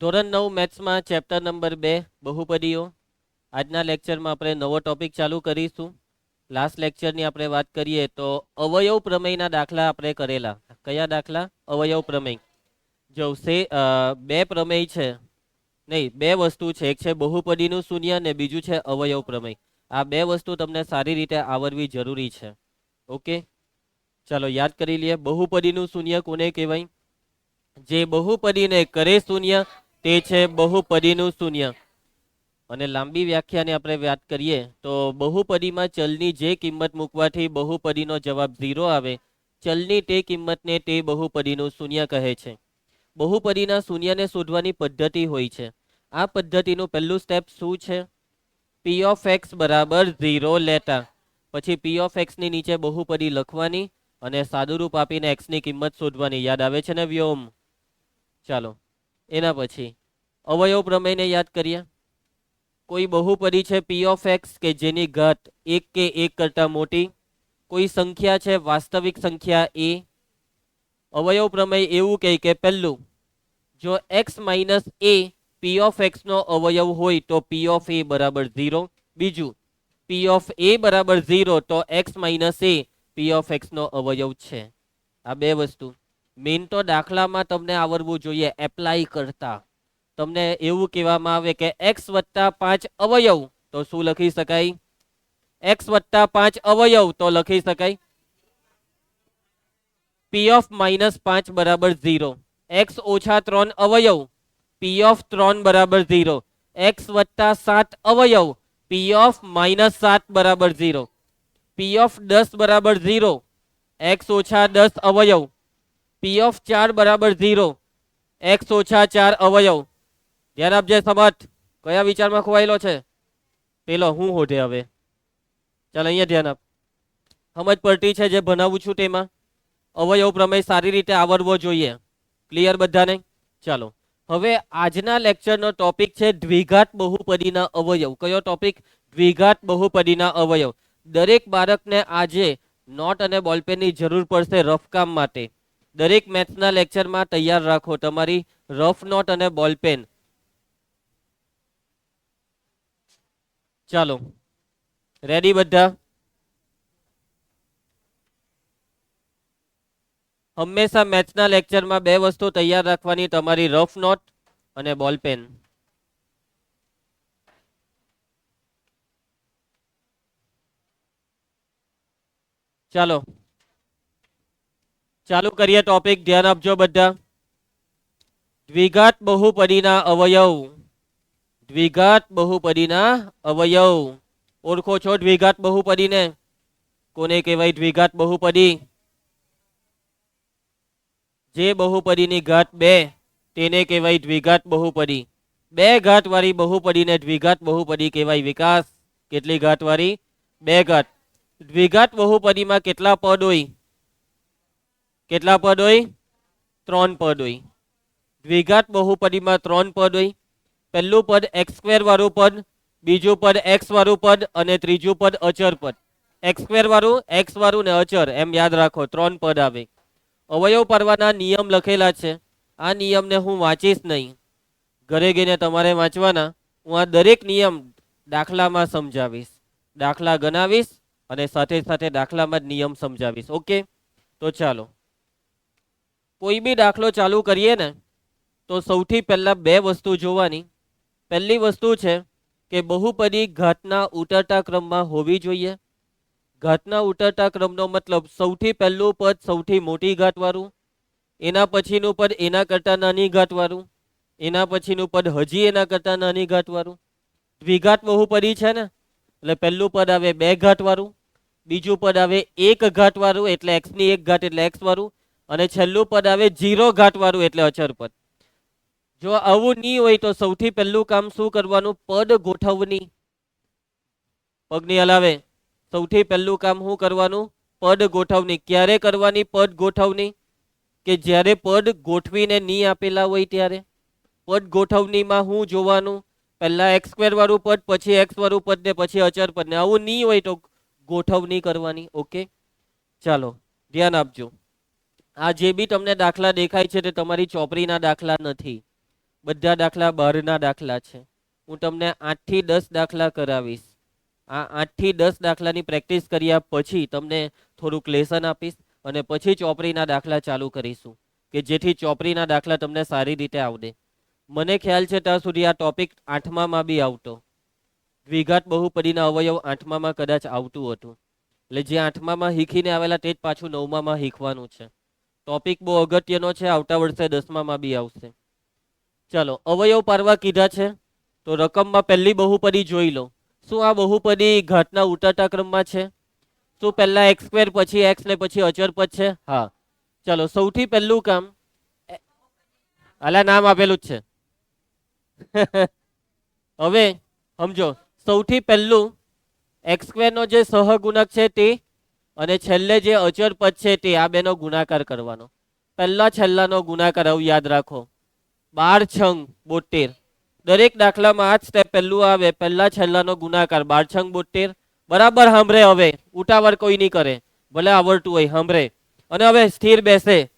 ધોરણ 9 મેથ્સમાં chapter number 2 બહુપદીઓ. આજના લેક્ચરમાં આપણે નવો ટોપિક ચાલુ કરીશું. લાસ્ટ લેક્ચરની આપણે વાત કરીએ તો અવયવ પ્રમેયના દાખલા આપણે કરેલા. કયા દાખલા? અવયવ પ્રમેય. જો બે પ્રમેય છે, નહીં બે વસ્તુ છે, એક છે બહુપદીનું શૂન્ય ને બીજું છે અવયવ પ્રમેય. આ બે વસ્તુ તમને સારી રીતે આવડવી જરૂરી છે. ઓકે, ચાલો યાદ કરી લઈએ. બહુપદીનું શૂન્ય કોને કહેવાય? જે બહુપદીને કરે શૂન્ય તે છે બહુપદીનું શૂન્ય. અને લાંબી વ્યાખ્યાને આપણે વાત કરીએ તો બહુપદીમાં ચલની જે કિંમત મૂકવાથી બહુપદીનો જવાબ 0 આવે, ચલની તે કિંમતને તે બહુપદીનું શૂન્ય કહે છે. બહુપદીના શૂન્યને શોધવાની પદ્ધતિ હોય છે. આ પદ્ધતિનું પહેલું સ્ટેપ શું છે? પી ઓફ એક્સ બરાબર 0 લેતા પછી પી ઓફ એક્સની નીચે બહુપદી લખવાની અને સાદુરૂપ આપીને એક્સની કિંમત શોધવાની. યાદ આવે છે ને વ્યોમ? ચાલો એના પછી અવયવ પ્રમેયને યાદ કરીએ. કોઈ બહુપદી છે પી ઓફ એક્સ કે જેની ઘાત 1 કે 1 કરતા મોટી. કોઈ સંખ્યા છે વાસ્તવિક સંખ્યા એ. અવયવ પ્રમેય એવું કહે કે પહેલું, જો x minus a p of x નો અવયવ હોય તો પી ઓફ એ બરાબર 0. બીજું, પી ઓફ એ બરાબર 0 તો x minus a p of x નો અવયવ છે. આ બે વસ્તુ મેઇન તો દાખલામાં તમને આવડવું જોઈએ. એપ્લાય કરતા તમને એવું કહેવામાં આવે કે એક્સ વત્તા 5 અવયવ તો શું લખી શકાય? એક્સ વત્તા 5 અવયવ તો લખી શકાય પી ઓફ માઇનસ 5 બરાબર 0. એક્સ ઓછા 3 અવયવ પી ઓફ 3 બરાબર 0. એક્સ વત્તા 7 અવયવ પી ઓફ માઇનસ 7 બરાબર 0. પી ઓફ 10 બરાબર 0. એક્સ ઓછા 10 અવયવ પી ઓફ 4 બરાબર 0. એક્સ ઓછા 4 અવયવ. ધ્યાન આપજે સમત. કયા વિચારમાં ખોવાયેલો છે? પેલો હું હોઠે હવે. ચાલ અહીંયા ધ્યાન આપ. સમજ પડતી છે જે ભણાવું છું તેમાં? અવયવ પ્રમેય સારી રીતે આવડવો જોઈએ. ક્લિયર બધાને? ચાલો હવે આજના લેક્ચરનો ટોપિક છે દ્વિઘાત બહુપદીના અવયવ. કયો ટોપિક? દ્વિઘાત બહુપદીના અવયવ. દરેક બાળકને આજે નોટ અને બોલપેનની જરૂર પડશે રફકામ માટે. દરેક મેથ્સના લેક્ચરમાં તૈયાર રાખો તમારી રફ નોટ અને બોલપેન. ચાલો રેડી બધા? હંમેશા મેથ્સના લેક્ચરમાં બે વસ્તુ તૈયાર રાખવાની, તમારી રફ નોટ અને બોલપેન. ચાલો ચાલુ કરીએ ટોપિક. ધ્યાન આપજો બધા. દ્વિઘાત બહુપદીના અવયવ. દ્વિઘાત બહુપદીના અવયવ ઓળખો છો? દ્વિઘાત બહુપદીને કોને કહેવાય? દ્વિઘાત બહુપદી જે બહુપદીની ઘાત 2 તેને કહેવાય દ્વિઘાત બહુપદી. બે ઘાત વાળી બહુપદીને દ્વિઘાત બહુપદી કહેવાય. વિકાસ કેટલી ઘાત વાળી? 2 ઘાત. દ્વિઘાત બહુપદીમાં કેટલા પદ હોય? કેટલા પદ હોય? 3 પદ હોય. દ્વિઘાત બહુપદીમાં 3 પદ હોય. પહેલું પદ એક્સ સ્ક્વેર વાળું પદ, બીજું પદ એક્સ વાળું પદ અને ત્રીજું પદ અચર પદ. એક્સ સ્ક્વેર વાળું, એક્સ વાળું ને અચર, એમ યાદ રાખો. 3 પદ આવે. અવયવ પાડવાના નિયમ લખેલા છે. આ નિયમને હું વાંચીશ નહીં, ઘરે ગઈને તમારે વાંચવાના. હું આ દરેક નિયમ દાખલામાં સમજાવીશ, દાખલા ગણાવીશ અને સાથે સાથે દાખલામાં જ નિયમ સમજાવીશ. ઓકે, તો ચાલો કોઈ બી દાખલો ચાલુ કરીએ ને તો સૌથી પહેલા બે વસ્તુ જોવાની. પહેલી વસ્તુ છે કે બહુપદી ઘાતના ઉતરતા ક્રમમાં હોવી જોઈએ. ઘાતના ઉતરતા ક્રમનો મતલબ સૌથી પહેલું પદ સૌથી મોટી ઘાત વાળું, એના પછીનું પદ એના કરતા નાની ઘાત વાળું, એના પછીનું પદ હજી એના કરતા નાની ઘાત વાળું. દ્વિઘાત બહુપદી છે ને એટલે પહેલું પદ આવે 2 ઘાત વાળું, બીજું પદ આવે 1 ઘાત વાળું એટલે એક્સ ની 1 ઘાત એટલે એક્સ વાળું, અને છેલ્લું પદ આવે 0 ઘાત વાળું એટલે અચર પદ. જો આવું નહીં હોય તો સૌથી પહેલું કામ શું કરવાનું? પદ ગોઠવણી. પગની હલાવે. સૌથી પહેલું કામ શું કરવાનું? પદ ગોઠવણી. ક્યારે કરવાની પદ ગોઠવણી? કે જ્યારે પદ ગોઠવીને નહીં આપેલા હોય ત્યારે. પદ ગોઠવણીમાં શું જોવાનું? પહેલા એક્સ સ્ક્વેર વાળું પદ, પછી એક્સ વાળું પદ ને પછી અચર પદ. ને આવું નહીં હોય તો ગોઠવણી કરવાની. ઓકે, ચાલો ધ્યાન આપજો. આ જે બી તમને દાખલા દેખાય છે તે તમારી ચોપડીના દાખલા નથી. બધા દાખલા 12ના દાખલા છે. હું તમને 8 થી 10 દાખલા કરાવીશ. આ 8 થી 10 દાખલાની પ્રેક્ટિસ કર્યા પછી તમને થોડુંક લેસન આપીશ અને પછી ચોપડીના દાખલા ચાલુ કરીશું કે જેથી ચોપડીના દાખલા તમને સારી રીતે આવડે. મને ખ્યાલ છે ત્યાં સુધી આ ટોપિક 8મામાં બી આવતો. દ્વિઘાત બહુપદીના અવયવ 8મામાં કદાચ આવતું હતું. એટલે જે 8મામાં શીખીને આવેલા તે જ પાછું 9મામાં શીખવાનું છે. ટોપિક બહુ અગત્યનો છે, આવતા વર્ષે 10મામાં બી આવશે. ચાલો, અવયવ પારવા કીધા છે તો રકમમાં પહેલી બહુપદી જોઈ લો. શું આ બહુપદી ઘાતના ઉતરતા ક્રમમાં છે? શું પહેલા x² પછી x ને પછી અચર પદ છે? હા. ચાલો, સૌથી પહેલું કામ, આલા નામ આપેલું જ છે. હવે સમજો, સૌથી પહેલું x² નો જે સહગુણક છે તે અને છેલ્લે જે અચર પદ છે તે, આ બેનો ગુણાકાર કરવાનો. પહેલા છેલ્લાનો ગુણાકાર આવું યાદ રાખો. 12 છંગ 72. દરેક દાખલામાં આ જ સ્ટેપ પહેલું આવે, પહેલા છેલ્લાનો ગુણાકાર 12 છંગ 72. બરાબર સાંભળે, હવે ઉતાવળ કોઈ નહીં કરે, ભલે આવડતું હોય સાંભળે. અને હવે સ્થિર બેસે,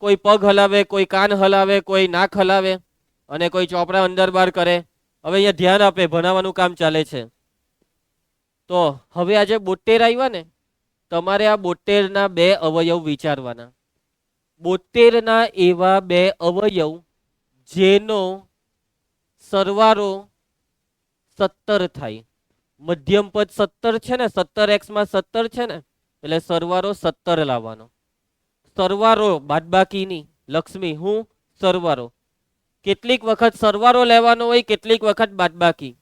કોઈ પગ હલાવે, કોઈ કાન હલાવે, કોઈ નાક હલાવે અને કોઈ ચોપડા અંદર બહાર કરે. હવે અહીંયા ધ્યાન આપે, ભણાવવાનું કામ ચાલે છે. તો હવે આજે 72 આવ્યા ને, તમારે આ 72ના બે અવયવ વિચારવાના. 72ના એવા બે અવયવ જેનો સરવાળો 17 થાય. મધ્યમ પદ 17 છે ને, 17x માં 17 છે ને, એટલે સરવાળો 17 લાવવાનો. સરવાળો બાદબાકીની લક્ષ્મી, હું સરવાળો. કેટલીક વખત સરવાળો લેવાનો હોય, કેટલીક વખત બાદબાકી.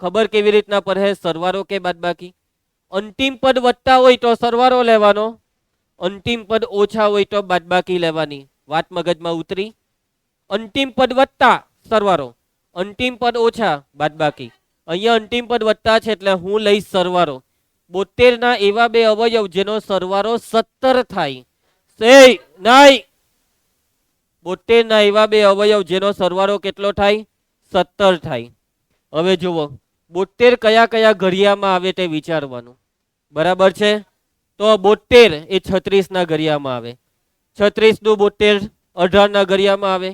ખબર કેવી રીતના પડે સરવાળો કે બાદબાકી? અંતિમ પદ વધતા હોય તો સરવાળો લેવાનો, અંતિમ પદ ઓછા હોય તો બાદબાકી લેવાની. વાત મગજમાં ઉતરી? અંતિમ પદ વધતા સરવાળો, અંતિમ પદ ઓછા બાદબાકી. અહીંયા અંતિમ પદ વધતા છે એટલે હું લઈશ સરવાળો. 72ના એવા બે અવયવ જેનો સરવાળો 17 થાય. 72ના એવા બે અવયવ જેનો સરવાળો કેટલો થાય? 17 થાય. હવે જુઓ, 72 કયા કયા ઘડિયામાં આવે તે વિચારવાનું. બરાબર છે? તો 72 એ 36ના ઘડિયામાં આવે. 36 નું 72 18ના ઘડિયામાં આવે.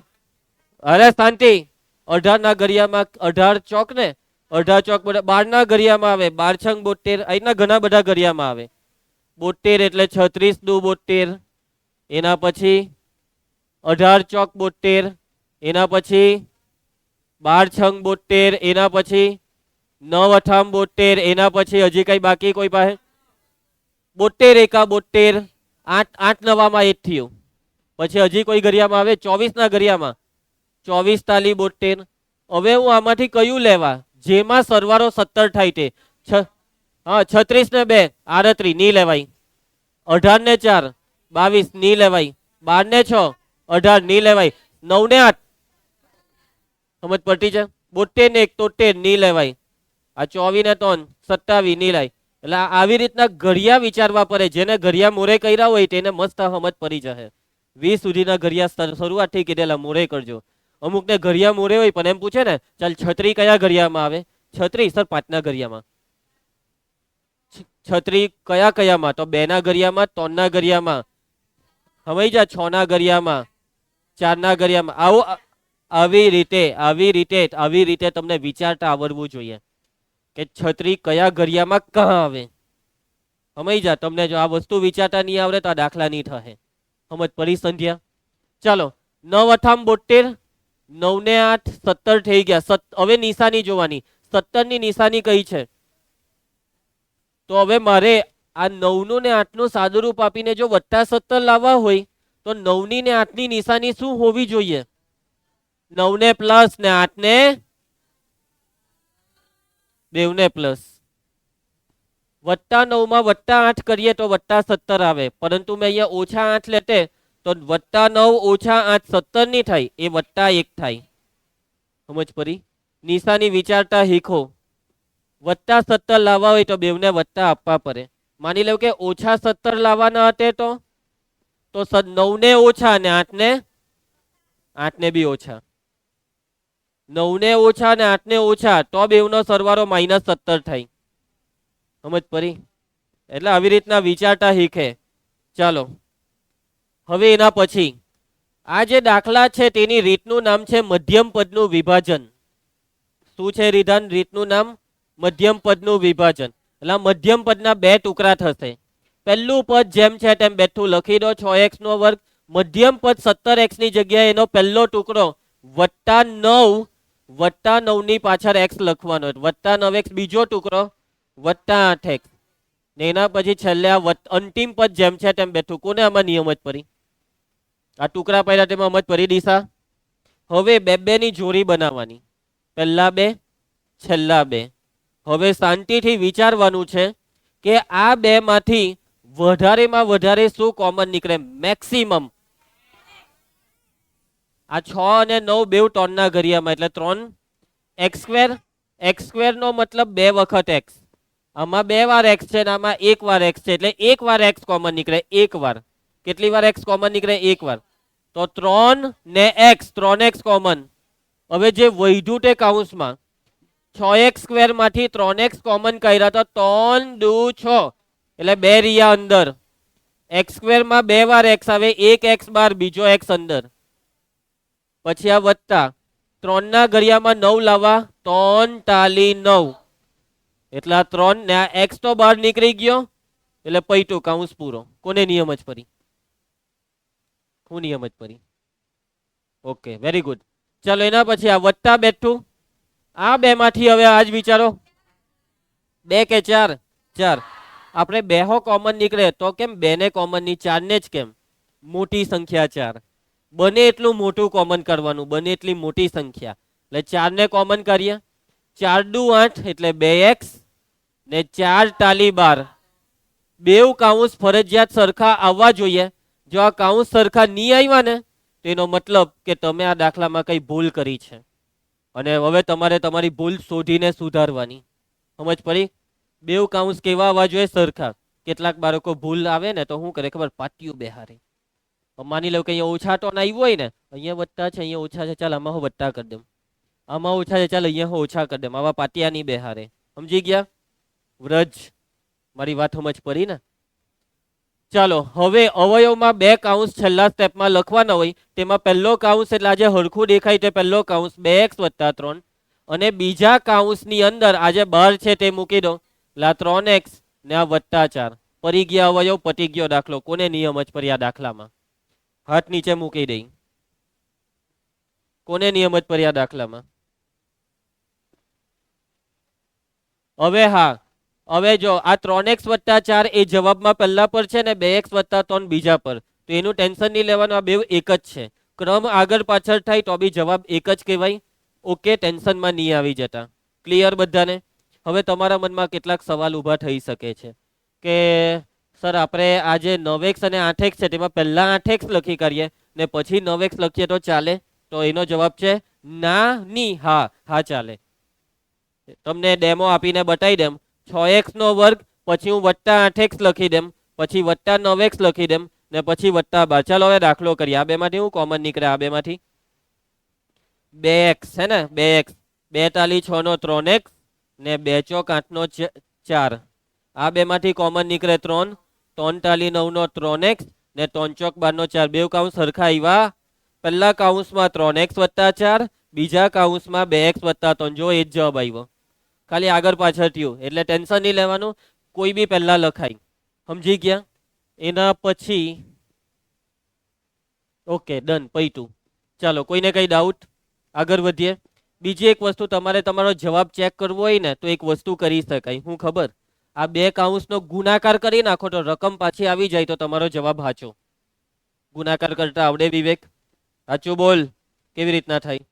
અરે શાંતિ, 18ના ઘડિયામાં 18 ચોક ને, 18 ચોક 12ના ઘડિયામાં આવે. 12 છંગ 72, અહીંના ઘણા બધા ઘડિયામાં આવે. 72 એટલે 36 નું 72, એના પછી 18 ચોક 72, એના પછી 12 છંગ 72, એના પછી 9 અઠામ 72, એના પછી હજી કઈ બાકી કોઈ પાસે? 72 એકા 72, 8 નવામાં 8 થયું. પછી હજી કોઈ ઘડિયામાં આવે? 24ના ઘડિયામાં 24 તાલી 72. હવે હું આમાંથી કયું લેવા જેમાં સરવાળો 17 થાય તે? હા, 36 ને 2 38 નહીં લેવાય. 18 ને 4 22 નહીં લેવાય. 12 ને 6 18 નહીં લેવાય. 9 ને 8 સમજ પડતી છે? 72 ને 1 73 નહીં લેવાય. આ 24 ને 3 27 નહીં લાય. એટલે આવી રીતના ઘડિયા વિચારવા પડે. જેને ઘડિયા મોરે કર્યા હોય તેને મસ્ત સમજ પડી જશે. 20 સુધીના ઘડિયા શરૂઆતથી કીધેલા મોરે કરજો. અમુક ને ઘડિયા મોરે હોય પણ એમ પૂછે ને, ચાલ છત્રી કયા ઘડિયામાં આવે? છત્રી સર 5ના ઘડિયામાં. છત્રી કયા કયામાં? તો 2ના ઘડિયામાં, 3ના ઘડિયામાં, સમય જા 6ના ઘડિયામાં, 4ના ઘડિયામાં. આવી રીતે તમને વિચારતા આવડવું જોઈએ કે છત્રી કયા ઘડિયામાં ક્યાં આવે. સમય જા, તમને જો આ વસ્તુ વિચારતા નહીં આવડે તો આ દાખલા નહીં થશે. સમજ પડી સંધ્યા? ચાલો, 9 અઠામ 72, 9 ને 8 17 થઈ ગયા. હવે નિશાની જોવાની. 17ની નિશાની કઈ છે? તો હવે મારે આ 9નું ને 8નું સાદુરૂપ આપીને જો વત્તા 17 લાવવા હોય તો 9ની ને 8ની નિશાની શું હોવી જોઈએ? 9 ને પ્લસ ને 8 ને બેવને પ્લસ. વત્તા 9 માં વત્તા 8 કરીએ તો વત્તા 17 આવે, પરંતુ મેં અહીંયા ઓછા 8 લેતે તો વત્તા 9 ઓછા 8 17 નહીં થાય, એ વત્તા 1 થાય. સમજ પડી? નિશાની વિચારતા શીખો. વત્તા 17 લાવવા હોય તો બેવને વત્તા આપવા પડે. માની લો કે ઓછા 17 લાવવાના હતે તો 9 ને ઓછા ને 8 ને બી ઓછા. 9 ને ઓછા ને 8 ને ઓછા તો બેવનો સરવાળો -17 થાય. સમજ પડી? એટલે આવી રીતના વિચારતા શીખે. ચાલો, હવે એના પછી આ જે દાખલા છે તેની રીતનું નામ છે મધ્યમ પદનું વિભાજન. શું છે રીધાન રીતનું નામ? મધ્યમ પદનું વિભાજન. એટલે મધ્યમ પદના બે ટુકડા થશે. પહેલું પદ જેમ છે તેમ બેઠું લખી દો 6x નો વર્ગ. મધ્યમ પદ 17x ની જગ્યાએ એનો પહેલો ટુકડો +9 ની પાછળ x લખવાનો, +9x બીજો ટુકડો +8x ને એના પછી છેલ્લે આ અંતિમ પદ જેમ છે તેમ બેઠું. કોને આમાં નિયમ જ પડી? આ ટુકડા પહેલા તેમાં સમજ પડી દિશા. હવે બે બે ની જોડી બનાવવાની, પહેલા બે છેલ્લા બે. હવે શાંતિથી વિચારવાનું છે કે આ બે માંથી વધારેમાં વધારે શું કોમન નીકળે મેક્સિમમ. આ 6 અને 9 બેવ 3 ના ઘડિયામાં એટલે 3x². x² નો મતલબ 2 વખત x. આમાં 2 વાર x છે ને આમાં 1 વાર x છે એટલે 1 વાર x કોમન નીકળે. 1 વાર. કેટલી વાર x કોમન નીકળે? 1 વાર. તો 3 ને x, 3x કોમન. હવે જે વધ્યું તે કૌંસમાં 6x² માંથી 3x કોમન કર્યા તો 3 દુ 6 એટલે 2 રહ્યા અંદર. x² માં 2 વાર x આવે, 1 x બાર બીજો x અંદર. પછી આ વત્તા 3 ના ઘડિયામાં 9 લાવવા, 3 ટાલી 9 એટલે 3 ને આ x તો બહાર નીકળી ગયો એટલે પૈટું કૌંસ પૂરો. કોને નિયમ જ પડી? હું નિયમ જ પડી? Okay very good. ચાલો એના પછી આ વત્તા બેઠું. આ બે માંથી હવે આજ વિચારો 2 કે 4? 4. આપણે બેહો કોમન નીકળે તો કેમ 2 ને કોમન ની 4 ને જ કેમ? મોટી સંખ્યા 4. બને એટલું મોટું કોમન કરવાનું, બને એટલી મોટી સંખ્યા. એટલે 4 ને કોમન કરીએ. 4 દુ 8 એટલે 2x ને 4 ટાલી 12. બેવ કૌંસ ફરજિયાત સરખા આવવા જોઈએ. જો આ કૌંસ સરખા નહીં આવ્યા ને તેનો મતલબ કે તમે આ દાખલામાં કઈ ભૂલ કરી છે અને હવે તમારે તમારી ભૂલ શોધીને સુધારવાની. સમજ પડી? બેવ કૌંસ કેવા આવવા જોઈએ? સરખા. કેટલાક બાળકો ભૂલ આવે ને તો શું કરે ખબર? પાટિયું બેહારે. માની લો કે અહીંયા ઓછા ટોન આવ્યું હોય ને, અહીંયા વત્તા છે અહીંયા ઓછા છે, ચાલ આમાં હું વત્તા કરી દઉં. આમાં ઓછા છે, ચાલ અહીંયા હું ઓછા કરી દઉં. આવા પાટિયા નહીં બેહારે. સમજી ગયા? વ્રજ મારી વાત સમજ પડી ને? ચાલો હવે અવયવમાં બે કૌંસ છેલ્લા સ્ટેપમાં લખવાના હોય. તેમાં પહેલો કૌંસ એટલે આજે હરખું દેખાય તે પહેલો કૌંસ 2x + 3 અને બીજા કૌંસની અંદર આજે બહાર છે તે મૂકી દો એટલે 3x ને આ +4. પડી ગયા અવયવ, પતી ગયો દાખલો. કોને નિયમ જ પડી આ દાખલામાં? હાથ નીચે મૂકી દઈ. કોને નિયમ જ પડી આ દાખલામાં? હવે હા, હવે જો આ 3x + 4 એ જવાબમાં પહેલા પર છે ને 2x + 3 બીજા પર. તો એનું ટેન્શન નહીં લેવાનું, આ બે એક જ છે. ક્રમ આગળ પાછળ થાય તો બી જવાબ એક જ કહેવાય. ઓકે, ટેન્શનમાં નહીં આવી જતા. ક્લિયર બધાને? હવે તમારા મનમાં કેટલાક સવાલ ઊભા થઈ શકે છે કે સર આપણે આ જે 9x અને 8x છે તેમાં પહેલા 8x લખી કરીએ ને પછી 9x લખીએ તો ચાલે? તો એનો જવાબ છે ના ની હા. હા ચાલે. તમને ડેમો આપીને બતાવી દેમ. 6x નો વર્ગ પછી હું +8x લખી દેમ, પછી +9x લખી દેમ ને પછી +12. ચાલો હવે દાખલો કરીએ. આ બે માંથી હું કોમન નીકળે? આ બે માંથી 2x છે ને, 2x 2 ટાલી 6 નો 3x ને 2 ચોક 8 નો 4. આ બે માંથી કોમન નીકળે 3. 3 ટાલી 9 નો 3x ને 3 ચોક 12 નો 4. બે કૌંસ સરખા આવ્યા. પહેલા કૌંસમાં 3x + 4, બીજા કૌંસમાં 2x + 3. જો એ જ જવાબ આવ્યો. ખાલી આગળ પાછળ થયું એટલે ટેન્શન નહીં લેવાનું. કોઈ બી પહેલા લખાય. સમજી ગયા? એના પછી ઓકે ડન પૈતું. ચાલો કોઈને કઈ ડાઉટ? આગળ વધીએ. બીજી એક વસ્તુ, તમારે તમારો જવાબ ચેક કરવો હોય ને તો એક વસ્તુ કરી શકાય. હું ખબર? આ બે કૌંસનો ગુણાકાર કરી નાખો તો રકમ પાછી આવી જાય તો તમારો જવાબ સાચો. ગુણાકાર કરતા આવડે વિવેક? સાચું બોલ. કેવી રીતના થાય?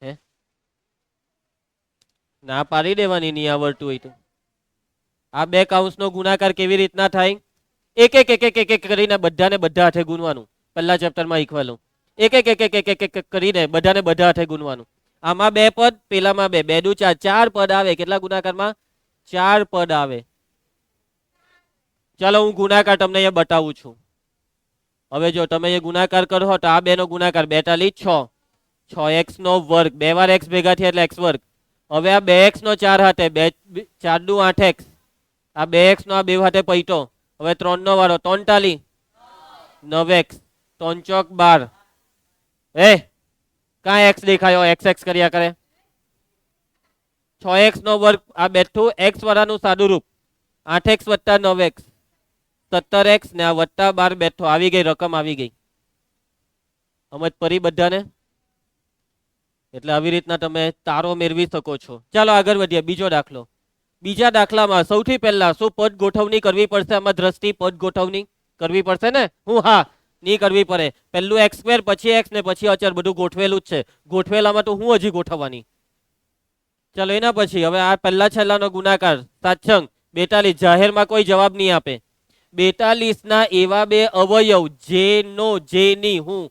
હે ના પાડી દેવાની, નહીં આવડતું હોય તો. આ બે કૌંસનો ગુણાકાર કેવી રીતના થાય? એક એક એક એક એક એક કરીને બધાને બધા હાથે ગુણવાનું. પહેલા ચેપ્ટરમાં શીખવાલું. એક એક એક એક એક એક એક કરીને બધાને બધા હાથે ગુણવાનું. આમાં 2 પદ, પેલામાં 2. 2 દુ 4, 4 પદ આવે. કેટલા ગુણાકારમાં? 4 પદ આવે. ચાલો હું ગુણાકાર તમને અહીંયા બતાવું છું. હવે જો તમે એ ગુણાકાર કરો તો આ બે નો ગુણાકાર 2 ટાલી 6, 6x નો વર્ગ. 2 વાર x ભેગા થયા એટલે x વર્ગ. હવે આ 2x નો 4 હાથે 4 દુ 8x. આ 2x નો આ બે હાથે પૈટો. હવે 3 નો વારો 3 ટાલી 9x 3 ચોક 12 એ કાં x દેખાયો x x કર્યા કરે 6x નો વર્ગ આ બેઠું x વાળાનું સાદું રૂપ 8x વત્તા 9x 17x ને આ વત્તા 12 બેઠો આવી ગઈ રકમ આવી ગઈ સમજ પડી બધાને એટલે આવી રીતના તમે તારો મેળવી શકો છો ચાલો આગળ વધીએ બીજો દાખલો બીજા દાખલામાં સૌથી પહેલા શું પદ ગોઠવણી કરવી પડશે આમાં દ્રષ્ટિ પદ ગોઠવણી કરવી પડશે ને હું હા નહીં કરવી પડે પહેલું x² પછી x ને પછી અચર બધું ગોઠવેલું જ છે ગોઠવેલામાં તો હું હજી ગોઠવવાની ચાલો એના પછી હવે આ પહેલા છેલ્લાનો ગુણાકાર 7 42 જાહેરમાં કોઈ જવાબ નહીં આપે 42 ના એવા બે અવયવ જેનો જેની હું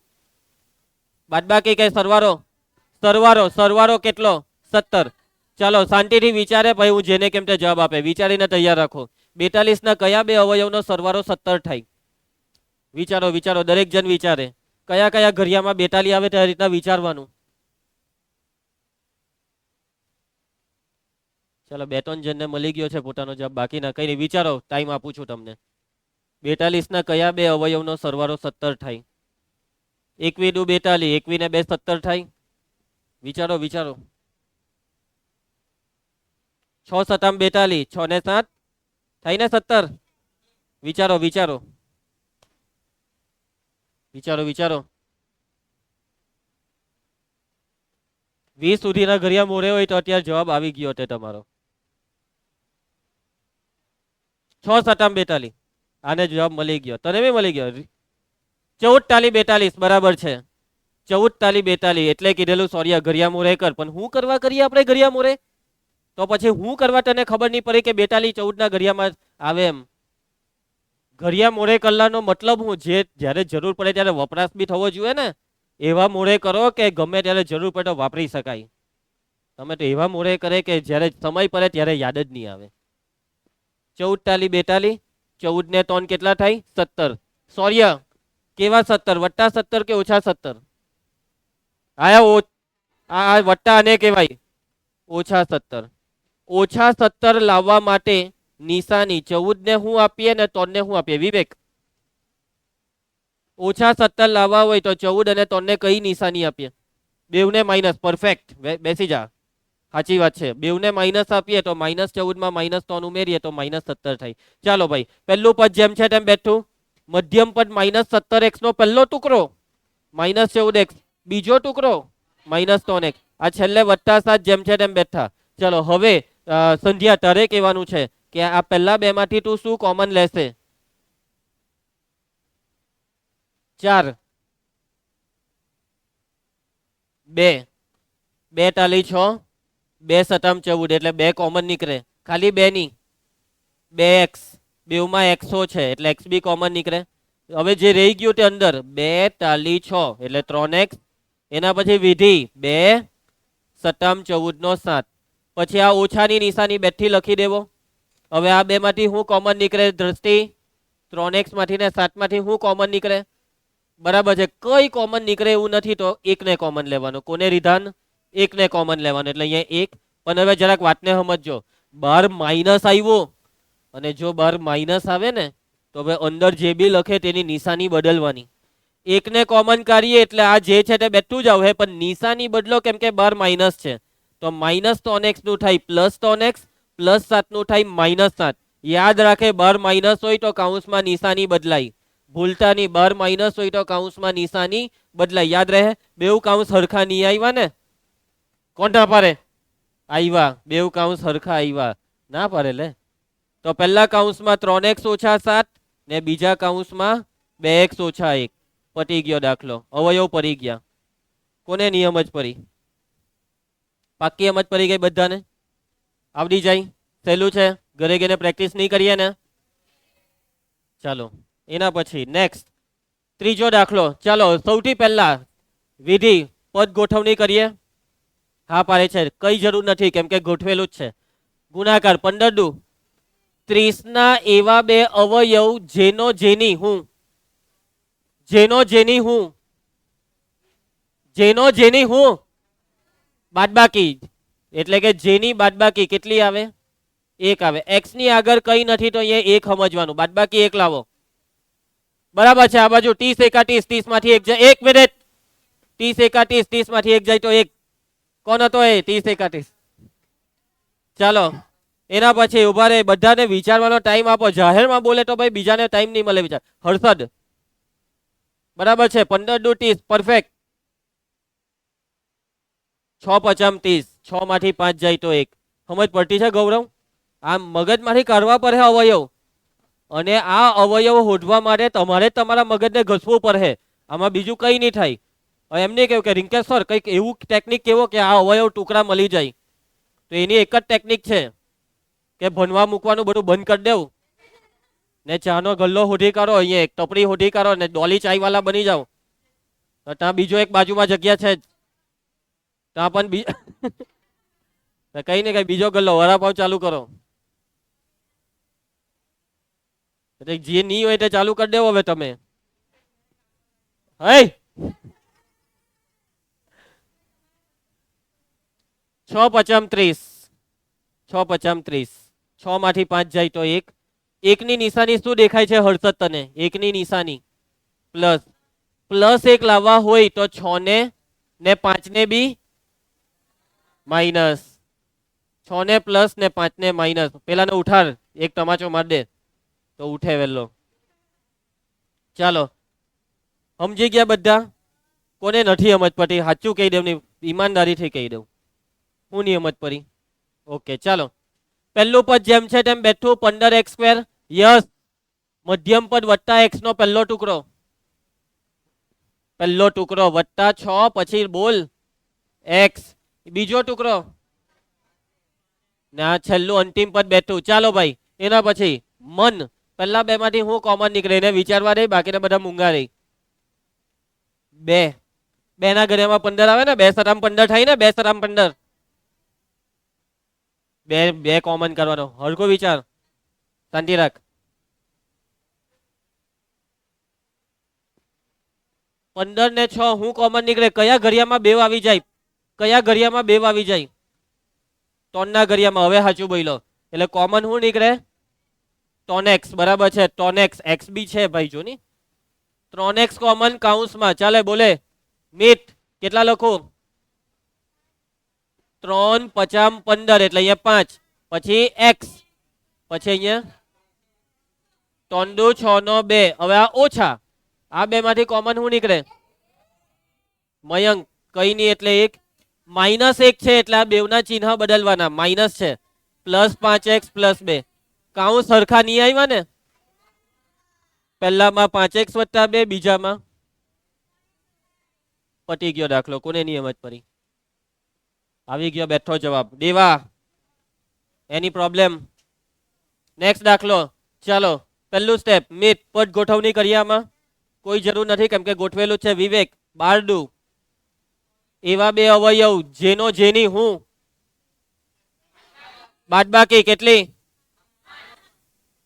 બાદબાકી કે સરવાળો સરવાળો સરવાળો કેટલો 17 ચાલો શાંતિથી વિચારે ભાઈ હું જેને કેમ તે જવાબ આપે વિચારીને તૈયાર રાખો 42 ના કયા બે અવયવનો સરવાળો 17 થાય વિચારો વિચારો દરેક જણ વિચારે કયા કયા ઘડિયામાં 42 આવે તે રીતના વિચારવાનું ચાલો 2-3 જણને મળી ગયો છે પોતાનો જવાબ બાકી ના કઈ નહીં વિચારો ટાઈમ આપું છું તમને 42 ના કયા બે અવયવનો સરવાળો 17 થાય 21 દુ 42 21 ને 2 17 થાય વિચારો વિચારો 6 સતામ 42 6 ને 7 થાય ને 17 વિચારો વિચારો વિચારો વિચારો 20 સુધીના ઘડિયા મોરે હોય તો અત્યારે જવાબ આવી ગયો છે તમારો 6 સતામ 42 આને જવાબ મળી ગયો તને બી મળી ગયો 14 તાલી 42 બરાબર છે 14 તાલી 42 એટલે કીધેલું સોરી ઘડિયા મોરે કર પણ હું કરવા કરીએ આપણે ઘડિયા મોરે તો પછી હું કરવા તને ખબર નહીં પડી કે 42 14 ના ઘડિયામાં આવે એમ ઘડિયા મોરે કરવાનો મતલબ હું જે જ્યારે જરૂર પડે ત્યારે વપરાશ બી થવો જોઈએ ને એવા મોરે કરો કે ગમે ત્યારે જરૂર પડે તો વાપરી શકાય તમે તો એવા મોરે કરે કે જ્યારે સમય પડે ત્યારે યાદ જ નહીં આવે 14 તાલી 42 14 ને 3 કેટલા થાય 17 સોરી કેવા 17 વત્તા 17 કે ઓછા 17 આયા આ વત્તા આને કહેવાય ઓછા 17 ઓછા 17 લાવવા માટે નિશાની 14 ને હું આપીએ ને 3 ને હું આપીએ વિવેક ઓછા 17 લાવવા હોય તો 14 અને 3 ને કઈ નિશાની આપીએ બેવને માઇનસ પરફેક્ટ બેસી જા સાચી વાત છે બેવને માઇનસ આપીએ તો -14 માં -3 ઉમેરીએ તો -17 થાય ચાલો ભાઈ પહેલું પદ જેમ છે તેમ બેઠું મધ્યમ પદ -17x નો પહેલો ટુકડો -14x બીજો ટુકડો -3x આ છેલ્લે +7 જેમ છે તેમ બેઠા ચાલો હવે સંધ્યા તારે કહેવાનું છે કે આ પહેલા બે માંથી તું શું કોમન લેશે 4 2 2 તાલી 6 2 સતામ 14 એટલે 2 કોમન નીકળે ખાલી 2 ની 2x બેવમાં xo છે એટલે x બી કોમન નીકળે હવે જે રહી ગયું તે અંદર 2 તાલી 6 એટલે 3x એના પછી વિધિ 2 સતામ 14 નો 7 પછી આ ઓછાની નિશાની બેઠી લખી દેવો હવે આ બે માંથી હું કોમન નીકળે દ્રષ્ટિ 3x માંથી ને 7 માંથી હું કોમન નીકળે બરાબર છે કઈ કોમન નીકળે એવું નથી તો એકને કોમન લેવાનું કોને વિધાન એકને કોમન લેવાનું એટલે અહીંયા એક પણ હવે જરાક વાતને સમજજો બાર માઇનસ આવ્યો અને જો બાર માઇનસ આવે ને તો હવે અંદર જે બી લખે તેની નિશાની બદલવાની એકને કોમન કરીએ એટલે આ જે છે તે બેઠું જ આવે પણ નિશાની બદલો કેમ કે બાર માઇનસ છે તો -3x નું થાય +3x +7 નું થાય -7 યાદ રાખે બાર માઇનસ હોય તો કૌંસમાં નિશાની બદલાય ભૂલતા નહીં બાર માઇનસ હોય તો કૌંસમાં નિશાની બદલાય યાદ રહે બેઉ કૌંસ હરખા નહીં આવ્યા ને કોણ ના પાડે આવ્યા બેઉ કૌંસ હરખા આવ્યા ના પાડે લે તો પહેલા કૌંસમાં 3x - 7 ને બીજા કૌંસમાં 2x - 1 પતી ગયો દાખલો અવયવ પડી ગયા કોને નિયમ જ પડી પાક્કી સમજ પડી ગઈ બધાને આવડી જાય સહેલું છે ઘરે ગઈને પ્રેક્ટિસ નહીં કરીએ ને ચાલો એના પછી નેક્સ્ટ ત્રીજો દાખલો ચાલો સૌથી પહેલા વિધિ પદ ગોઠવણી કરીએ હા પાડે છે કઈ જરૂર નથી કેમ કે ગોઠવેલું જ છે ગુણાકાર 15 દુ 30 ના એવા બે અવયવ જેનો જેની હું બાદબાકી એટલે કે જેની બાદબાકી કેટલી આવે 1 આવે x ની આગળ કઈ નથી તો અહીંયા 1 સમજવાનું બાદબાકી 1 લાવો બરાબર છે. આ બાજુ 30 એકા 30, 30 માંથી એક જાય. 1 મિનિટ. 30 એકા 30, 30 માંથી એક જાય તો એક. કોણ હતો એ 30 એકા 30? ચાલો એના પછી ઉભા રહે, બધાને વિચારવાનો ટાઈમ આપો. જાહેરમાં બોલે તો ભાઈ બીજાને ટાઈમ નહીં મળે વિચાર. હર્ષદ બરાબર છે. 15 દુ 30 પરફેક્ટ. 6 પચામ 30, 6 માંથી 5 જાય તો એક. સમજ પડતી છે ગૌરવ? આમ મગજમાંથી કાઢવા પડે અવયવ, અને આ અવયવ હોધવા માટે તમારે તમારા મગજને ઘસવું પડે. આમાં બીજું કંઈ નહીં થાય. હવે એમ નહીં કહ્યું કે રિંકેશ સર કંઈક એવું ટેકનિક કેવો કે આ અવયવ ટુકડા મળી જાય, તો એની એક જ ટેકનિક છે કે ભણવા મૂકવાનું બધું બંધ કરી દેવું ને ચાનો ગલ્લો હોધી કાઢો, અહીંયા એક ટપરી હોધી કાઢો ને ડોલી ચાયવાલા બની જાઓ. તો ત્યાં બીજો એક બાજુમાં જગ્યા છે જ, ત્યાં પણ કઈ ને કઈ બીજો ગલ્લો વડાપાવ ચાલુ કરો. જે નહીં હોય તે ચાલુ કરી દેવો હવે તમે. હે 6 પચામ 30, 6 પચામ 30, 6 માંથી 5 જાય તો એક. એકની નિશાની શું દેખાય છે હર્ષદ તને? એકની નિશાની પ્લસ. પ્લસ એક લાવવા હોય તો 6 ને 5 ને બી માઇનસ. 6 ને પ્લસ ને 5 ને માઇનસ. પેલાને ઉઠાડ, એક તમાચો માર દે તો ઉઠે વેલો. ચાલો સમજી ગયા બધા? કોને નથી સમજ પડી સાચું કહી દઉં, ઈમાનદારીથી કહી દઉં. હું નહીં સમજ પડી? ઓકે ચાલો. પહેલું પદ જેમ છે તેમ બેઠું. 15x². યસ. મધ્યમ પદ વત્તા x નો પહેલો ટુકડો. પહેલો ટુકડો વત્તા 6 પછી બોલ x. બીજો ટુકડો ના છેલ્લું અંતિમ પદ બેઠું. ચાલો ભાઈ એના પછી મન. પહેલા બે માંથી હું કોમન નીકળે એને વિચારવા દે, બાકીના બધા મૂંગા રહી. 2. 2 ના ઘડિયામાં 15 આવે ને, 2 સરામ 15 થાય ને, 2 સરામ 15. 2 કોમન કરવાનો. હરકો વિચાર, શાંતિ રાખ. 15 ને 6 હું કોમન નીકળે. કયા ઘડિયામાં 2 આવી જાય? કયા ઘડિયામાં 2 આવી જાય? 3 ના ઘડિયામાં. હવે સાચું બોલો. એટલે કોમન શું નીકળે? 3x. બરાબર છે. 3x x બી છે ભાઈ જો ની. 3x common કાઉન્સમાં. ચાલે બોલે મિત. કેટલા લખો? 3 પચામ 15 એટલે અહીંયા 5, પછી x, પછી અહીંયા 3 દુ 6 નો 2. હવે આ ઓછા, આ બે માંથી કોમન શું નીકળે? મયંક કઈ નહીં એટલે 1. -1 છે એટલે આ બેવના ચિહ્ન બદલવાના. માઇનસ છે. Plus 5x plus 2. કાઉન્સ સરખા નહીં આવ્યા ને? પહેલામાં 5x વત્તા 2, બીજામાં પટી ગયો દાખલો. કોને નહીં સમજ પડી? આવી ગયો બેઠો જવાબ. દેવા એની પ્રોબ્લેમ? નેક્સ્ટ દાખલો. ચાલો પહેલું સ્ટેપ મિત. પદ ગોઠવણી કરીએ. આમાં કોઈ જરૂર નથી કેમ કે ગોઠવેલું છે. વિવેક 12 એવા બે અવયવ જેનો જેની હું બાદબાકી કેટલી?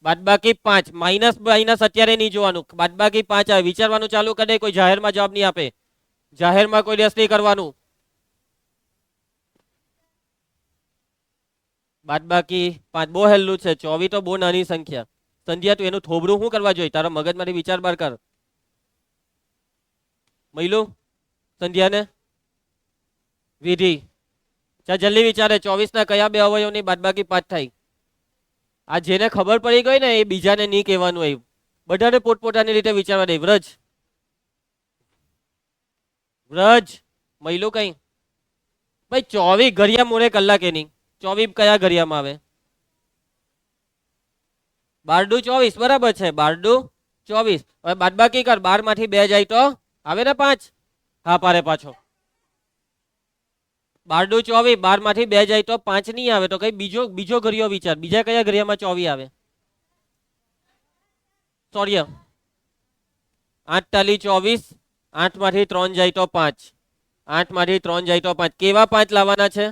બાદબાકી 5. માઇનસ માઇનસ અત્યારે નહીં જોવાનું. બાદબાકી 5 આવે. વિચારવાનું ચાલુ કરે. કોઈ જાહેરમાં જવાબ નહીં આપે. જાહેરમાં કોઈ દેશ નહીં કરવાનું. બાદબાકી 5 બહુ હેલું છે. 24 તો બહુ નાની સંખ્યા. સંધ્યા તું એનું થોબડું શું કરવા જોઈએ? તારા મગજમાંથી વિચાર બાર કર. મહિલું સંધ્યાને વિધિ. ચા જલ્દી વિચારે. 24 ના કયા બે અવયવની બાદબાકી 5 થાય? આ જેને ખબર પડી ગઈ ને એ બીજાને નહીં કહેવાનું હોય. બધાને પોતપોતાની રીતે વિચારવા દે. વ્રજ વ્રજ મહિલું કઈ ભાઈ 24 ઘડિયા મોરે કલાકે નહીં. 24 કયા ઘડિયામાં આવે? 12 દુ 24. બરાબર છે. 12 દુ 24. હવે બાદબાકી કર. 12 માંથી 2 જાય તો આવે ને 5. હા પારે પાછો. 12 દુ 24. 12 માંથી 2 જાય તો 5 નહીં આવે. તો કઈ બીજો ઘડિયો વિચાર. બીજા કયા ઘડિયામાં 24 આવે? સોરી 8 તાલી 24. 8 માંથી 3 જાય તો 5. 8 માંથી 3 જાય તો 5. કેવા 5 લાવવાના છે?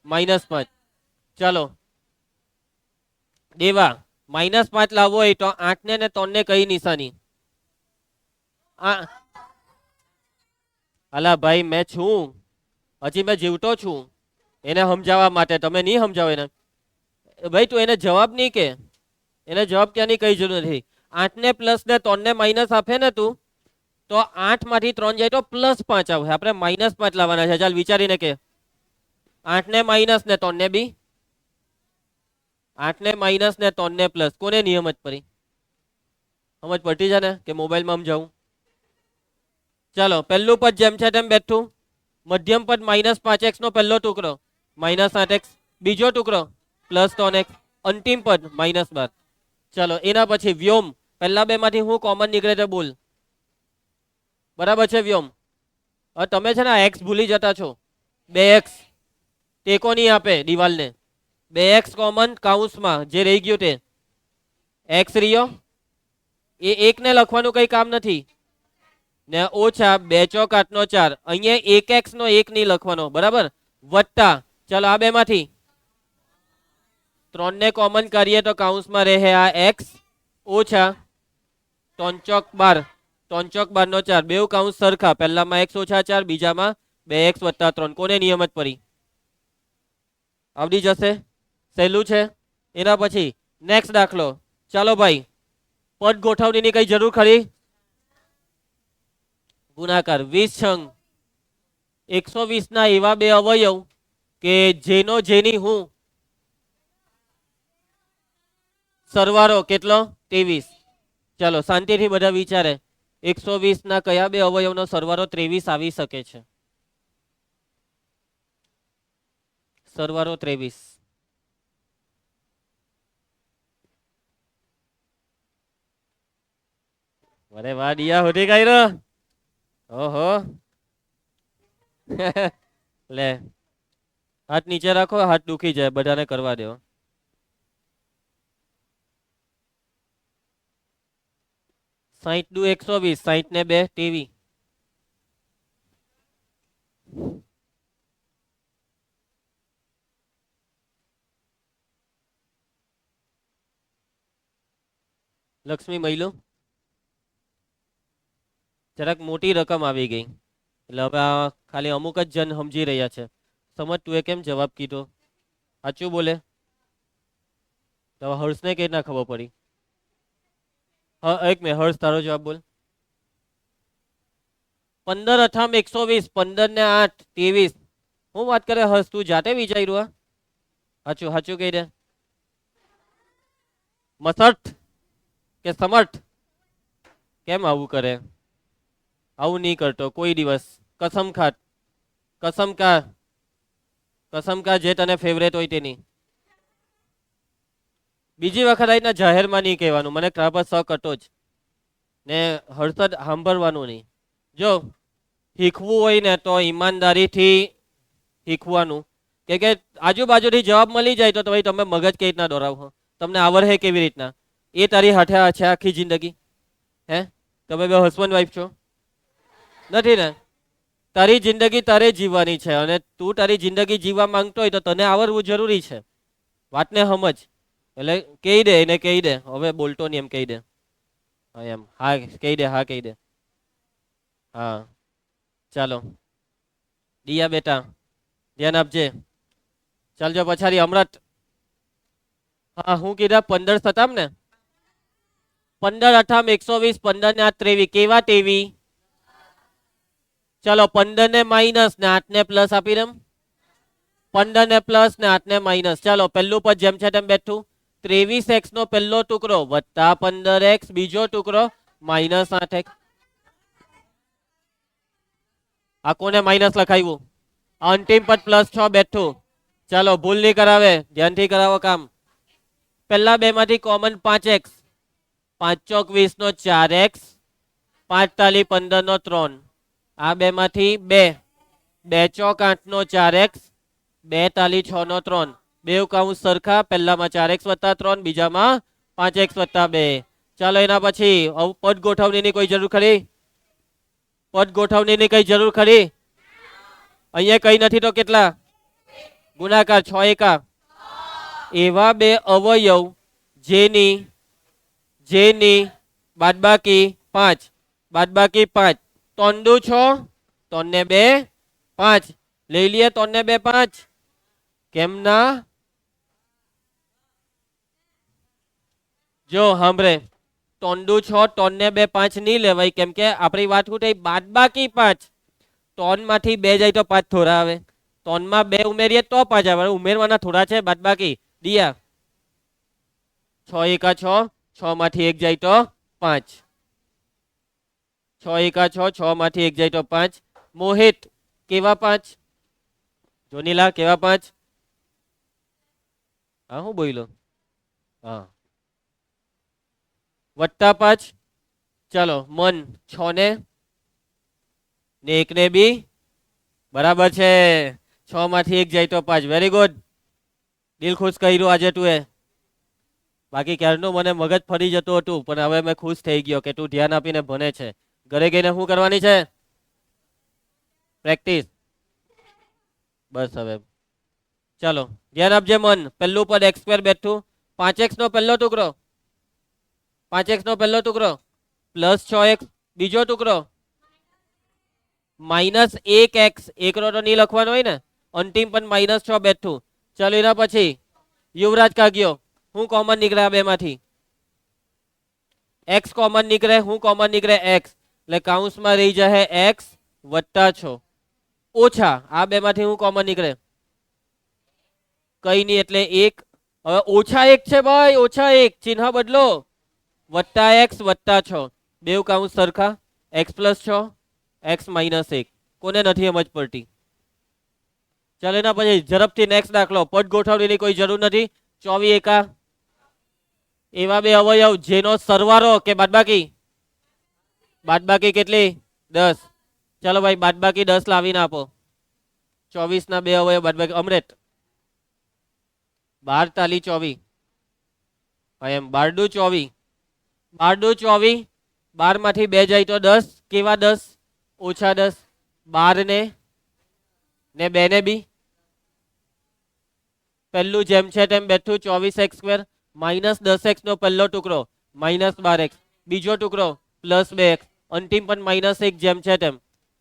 -5. ચાલો દેવા -5 લાવવો હોય તો 8 ને 3 ને કઈ નિશાની? અલા ભાઈ મેં છું, હજી મેં જીવતો છું. એને સમજાવવા માટે તમે નહીં સમજાવો એને. ભાઈ તું એને જવાબ નહીં કે. એને જવાબ ક્યાંની કઈ જરૂર નથી. 8 ને પ્લસ ને 3 ને માઇનસ આપે ને તું, તો 8 માંથી 3 જાય તો +5 આવે. આપણે -5 લાવવાના છે. ચાલ વિચારીને કે 8 ને માઇનસ ને 3 ને બી 8 ને માઇનસ ને 3 ને પ્લસ. કોને નિયમ જ પડી? સમજ પડતી છે ને કે મોબાઈલમાં સમજાવું? ચાલો પહેલું પદ જેમ છે તેમ બેઠું. મધ્યમ પદ -5x નો પહેલો ટુકડો -8x, બીજો ટુકડો +3x, અંતિમ પદ -12. ચાલો એના પછી વ્યોમ. પહેલા બે માંથી હું કોમન નીકળે તો બોલ. બરાબર છે વ્યોમ? હવે તમે છે ને x ભૂલી જતા છો. 2x ટેકો નહીં આપે દિવાલને. 2x કોમન કાઉન્સમાં જે રહી ગયું તે x રહ્યો, એ એક ને લખવાનું કઈ કામ નથી ને. ઓછા 2 ચોક 8 નો 4, અહીંયા 1x નો 1 નહીં લખવાનો. બરાબર? વત્તા ચાલો આ બે માંથી 3 ને કોમન કરીએ તો કાઉન્સમાં રહે આ x, ઓછા 3 ચોક 12, 3 ચોક 12 નો 4, બેઉ કાઉન્સ સરખા. પહેલામાં x ઓછા 4, બીજામાં 2x વત્તા 3. કોને નિયમ જ પડી? આવડી જશે. સહેલું છે. એના પછી નેક્સ્ટ દાખલો. ચાલો ભાઈ, પદ ગોઠવણીની કઈ જરૂર ખરી? ગુણાકાર 20 છંગ 120 ના એવા બે અવયવ કે જેનો જેની હું સરવાળો કેટલો? 23. ચાલો શાંતિથી બધા વિચારે. 120 ના કયા બે અવયવનો સરવાળો 23 આવી શકે છે? સરવાળો 23. અરે વાહ દિયા, હોતી ગઈ રો. ઓહો લે હાથ નીચે રાખો, હાથ દુખી જાય. બધાને કરવા દો. 60 દુ 120, 60 ને 2 23. લક્ષ્મી મહિલો જરાક મોટી રકમ આવી ગઈ એટલે હવે આ ખાલી અમુક જ જન સમજી રહ્યા છે. સમજ તું એ કેમ જવાબ કીધો? સાચું બોલે તો હર્ષને કઈ ના ખબર પડી? હા એક મિનિટ, હર્ષ તારો જવાબ બોલ. 15 અઠામ 120, 15 ને 8 23. હું વાત કરે હર્ષ? તું જાતે વિચાર્યું? સાચું સાચું કહી દે. મસઠ કે સમર્થ? કેમ આવું કરે? આવું નહીં કરતો કોઈ દિવસ. કસમ ખાત, કસમ કા, કસમ કા જે તને ફેવરેટ હોય તેની. બીજી વખત આવીને જાહેરમાં નહીં કહેવાનું. મને ખરાબ શક હતો જ ને. હર્ષદ સાંભળવાનું નહીં. જો શીખવું હોય ને તો ઈમાનદારીથી શીખવાનું. કે આજુબાજુથી જવાબ મળી જાય તો ભાઈ તમે મગજ કઈ રીતના દોરાવો? તમને આવડે કેવી રીતના? એ તારી હાથે છે આખી જિંદગી? હે તમે બે હસબન્ડ વાઈફ છો? નથી ને? તારી જિંદગી તારે જીવવાની છે અને તું તારી જિંદગી જીવવા માંગતો હોય તો તને આવડવું જરૂરી છે. વાતને સમજ. એટલે કહી દે એને, કહી દે હવે બોલતો નહીં એમ કહી દે. હા એમ, હા કહી દે, હા કહી દે. હા ચાલો દિયા બેટા ધ્યાન આપજે. ચાલજો પછાડી અમૃત. હા હું કીધા 15 સતામ ને? 15 અઠામ 120, 15 ને 8 23. કેવા 23? ચાલો 15 ને માઇનસ ને 8 ને પ્લસ આપી દમ. 15 ને પ્લસ ને 8 ને માઇનસ. ચાલો પહેલું પદ જેમ છે તેમ બેઠું. 23x નો પહેલો ટુકડો વત્તા 15x, બીજો ટુકડો -8x. આ કોને માઇનસ લખાયું? અંતિમ પદ +6 બેઠું. ચાલો ભૂલ નહીં કરાવે, ધ્યાનથી કરાવો કામ. પહેલા બે માંથી કોમન 5x, 5 ચોક 20 નો 4x, 5 તાલી 15 નો 3. આ બે માંથી 2, 2 ચોક 8 નો 4x, 2 તાલી 6 નો 3. બેઉ કાઉન્સ સરખા. પહેલામાં 4x વત્તા 3, બીજામાં 5x વત્તા 2. ચાલો એના પછી પદ ગોઠવણીની કોઈ જરૂર ખરી? પદ ગોઠવણીની કઈ જરૂર ખરી? અહીંયા કઈ નથી તો કેટલા? ગુણાકાર 6 એકા. એવા બે અવયવ જેની જેની બાદબાકી 5, બાદબાકી 5. 3 દુ 6, 3 ને 2 5. લઈ લઈએ 3 ને 2 5. કેમ ના? જો સાંભળે ત્રણ દુ 6, 3 ને 2 5 નહીં લેવાય, કેમ કે આપણી વાત શું થઈ, બાદબાકી 5. 3 માંથી 2 જાય તો 5 થોડા આવે, 3 માં 2 ઉમેરીએ તો 5 આવે, ઉમેરવાના થોડા છે બાદબાકી. દિયા 6 એકા 6, 6 માંથી 1 જાય તો 5. 6 એકા 6, 6 માંથી 1 જાય તો 5. મોહિત કેવા 5? જોનીલા કેવા 5? હા હું બોલ્યો? હા વત્તા 5. ચાલો મન 6 ને 1 ને બી બરાબર છે. 6 માંથી 1 જાય તો 5. વેરી ગુડ, દિલ ખુશ કર્યું આજે તું એ. બાકી ક્યારનું મને મગજ ફરી જતું હતું, પણ હવે મેં ખુશ થઈ ગયો કે તું ધ્યાન આપીને ભણે છે. ઘરે ગઈને શું કરવાની છે? પ્રેક્ટિસ. બસ હવે ચાલો ધ્યાન આપજે મન. પહેલું પદ x સ્ક્વેર બેઠું, 5x નો પહેલો ટુકડો, 5x નો પહેલો ટુકડો પ્લસ 6x બીજો ટુકડો માઇનસ 1x, એકનો તો નહીં લખવાનો હોય ને, અંતિમ પણ -6 બેઠું. ચાલો એના પછી યુવરાજ કાગ્યો, હું કોમન નીકળે આ બે માંથી? x કોમન નીકળે, હું કોમન નીકળે? x, એટલે કૌંસમાં રહી જાય x વત્તા 6 ઓછા આ બે માંથી હું કોમન નીકળે? કઈ નહીં, એટલે 1. હવે ઓછા 1 છે ભાઈ, ઓછા 1 ચિહ્ન બદલો, વત્તા x વત્તા 6, બેવ કૌંસ સરખા, x પ્લસ 6 x માઇનસ 1. કોને નથી સમજ પડતી? ચાલો એના પછી ઝડપથી નેક્સ્ટ દાખલો. પદ ગોઠવણીની કોઈ જરૂર નથી. 24 એકા એવા બે અવયવ જેનો સરવાળો કે બાદબાકી, બાદબાકી કેટલી? 10. ચાલો ભાઈ બાદબાકી 10 લાવીને આપો. 24 ના બે અવયવ બાદબાકી. અમરેત 12 તાલી 24, એમ 12 દુ 24, 12 દુ 24, 12 માંથી 2 જાય તો 10. કેવા 10? ઓછા 10. 12 ને 2 ને બી પહેલું જેમ છે તેમ બેઠું. 24x સ્ક્વેર માઇનસ 10x નો પહેલો ટુકડો માઇનસ 12x, બીજો ટુકડો પ્લસ 2x, અંતિમ પણ -1 જેમ છે તેમ.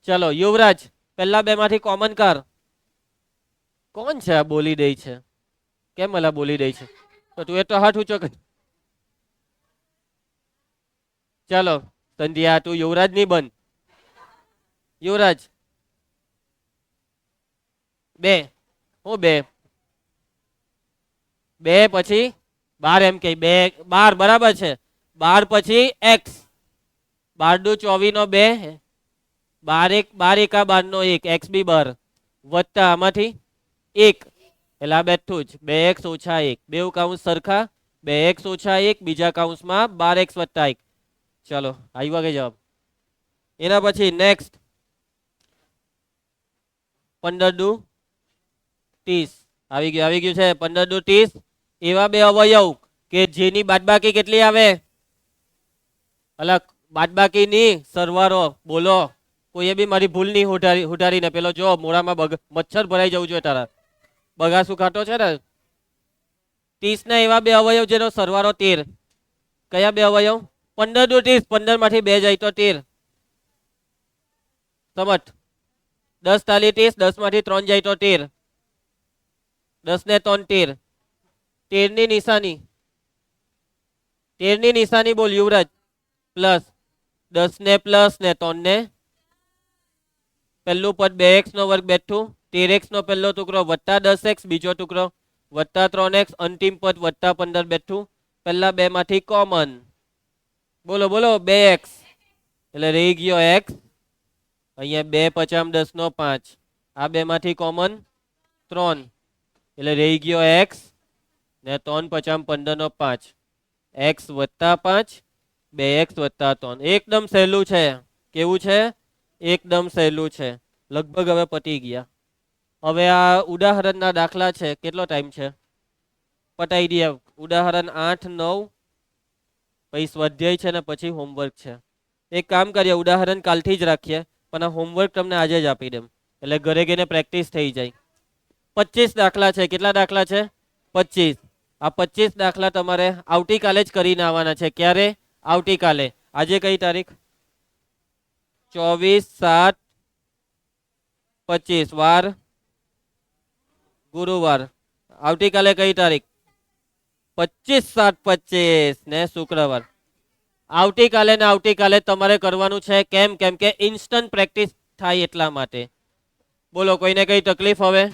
ચલો યુવરાજ પહેલા બે માંથી કોમન કર. કોણ છે આ બોલી દે છે? કેમ અલા બોલી દે છે? તો તું એ તો હાથ ઊંચો કર. ચાલો સંધ્યા તું યુવરાજ ની બન. યુવરાજ 2, હું 2 2 પછી 12 એમ કે 2 12 બરાબર છે. 12 પછી x, 12 દુ 24 નો 2, 12 એકા 12 નો 1, x બી 12 વત્તા આમાંથી 1, એટલે આ બેઠું જ 2x ઓછા 1, બેવ કૌંસ સરખા, 2x ઓછા 1 બીજા કૌંસમાં 12x વત્તા 1. ચલો આવ્યા કે જવાબ? એના પછી નેક્સ્ટ 15 દુ 30 આવી ગયું છે. 15 દુ 30 એવા બે અવયવ કે જેની બાદબાકી કેટલી આવે? અલગ બાદબાકી ની સરવાળો. બોલો કોઈએ બી મારી ભૂલ નહીં હુટારીને. પેલો જો મોડામાં મચ્છર ભરાઈ જવું જોઈએ તારા, બગાસું ખાતો છે ને. 30 ના એવા બે અવયવ જેનો સરવાળો 13. કયા બે અવયવ? 15 દુ 30, 15 માંથી 2 જાય તો 13. સમજ. 10 તાલી 30, 10 માંથી 3 જાય તો 13. 10 ને 3 13. 13 ની નિશાની, 13 ની નિશાની બોલ યુવરાજ. પ્લસ 10 ને પ્લસ ને 3 ને પહેલું પદ 2x નો વર્ગ બેઠું, 13x નો પહેલો ટુકડો વત્તા 10x બીજો ટુકડો વત્તા 3x, અંતિમ પદ વત્તા 15 બેઠું. પહેલા બે માંથી કોમન. બોલો બોલો 2x, એટલે રહી ગયો x. અહીંયા 2 50 10 નો 5, આ બે માંથી કોમન 3, એટલે રહી ગયો x ને 3 50 15 નો 5, x વત્તા 5, 2x વત્તા 3. એકદમ સહેલું છે. કેવું છે? એકદમ સહેલું છે. લગભગ હવે પતી ગયા. હવે આ ઉદાહરણના દાખલા છે. કેટલો ટાઈમ છે? પટાઈ દઈએ. ઉદાહરણ 8 9 પછી સ્વાધ્યાય છે ને પછી હોમવર્ક છે. એક કામ કરીએ, ઉદાહરણ કાલથી જ રાખીએ, પણ આ હોમવર્ક તમને આજે જ આપી દેમ, એટલે ઘરે ગઈને પ્રેક્ટિસ થઈ જાય. 25 દાખલા છે. કેટલા દાખલા છે? 25. આ 25 દાખલા તમારે આવતીકાલે જ કરીને આવવાના છે. ક્યારે? આવતીકાલે. આજે કઈ તારીખ? 24/7/25 વાર ગુરુવાર. આવતીકાલે કઈ તારીખ? 25/7/25 ને શુક્રવાર. આવતીકાલે ને આવતીકાલે તમારે કરવાનું છે. કેમ? કેમ કે ઇન્સ્ટન્ટ પ્રેક્ટિસ થાય એટલા માટે. બોલો, કોઈને કઈ તકલીફ હવે?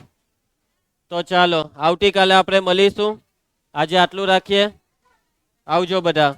તો ચાલો આવતીકાલે આપણે મળીશું. આજે આટલું રાખીએ. આવજો બધા.